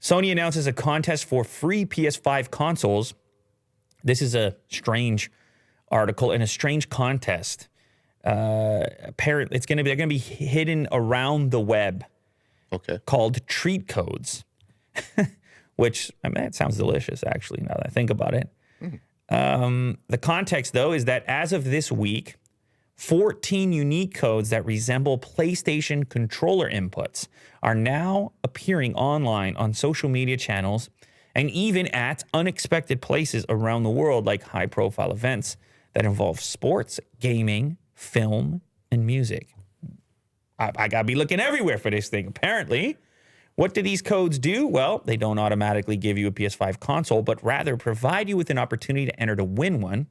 Sony announces a contest for free PS5 consoles. This is a strange article and a strange contest. Apparently, they're gonna be hidden around the web. Okay. Called treat codes, which it sounds delicious actually. Now that I think about it. The context though is that as of this week, 14 unique codes that resemble PlayStation controller inputs are now appearing online on social media channels and even at unexpected places around the world, like high-profile events that involve sports, gaming, film, and music. I got to be looking everywhere for this thing, apparently. What do these codes do? Well, they don't automatically give you a PS5 console, but rather provide you with an opportunity to enter to win one.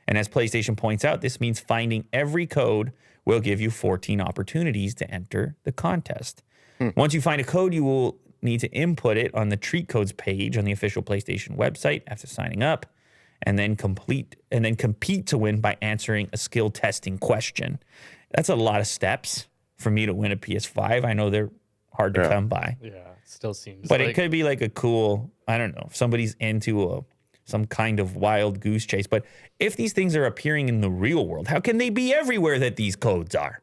And as PlayStation points out, this means finding every code will give you 14 opportunities to enter the contest. Once you find a code, you will need to input it on the treat codes page on the official PlayStation website after signing up, and then compete to win by answering a skill testing question. That's a lot of steps for me to win a PS5. I know they're hard to come by. Yeah, it still seems But it could be like a cool, I don't know, if somebody's into some kind of wild goose chase. But if these things are appearing in the real world, how can they be everywhere that these codes are?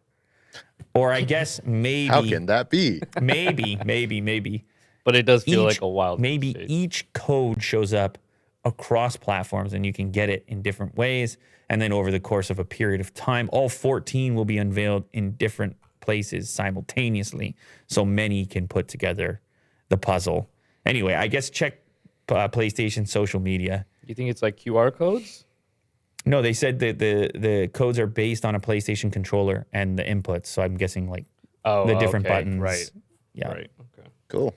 Or I guess maybe. How can that be? Maybe. But it does feel like a wild Maybe chase. each code shows up across platforms and you can get it in different ways. And then over the course of a period of time, all 14 will be unveiled in different places simultaneously. So many can put together the puzzle. Anyway, I guess check PlayStation social media. You think it's like QR codes? No, they said that the codes are based on a PlayStation controller and the inputs. So I'm guessing like the different buttons. Right. Yeah. Right. Okay. Cool.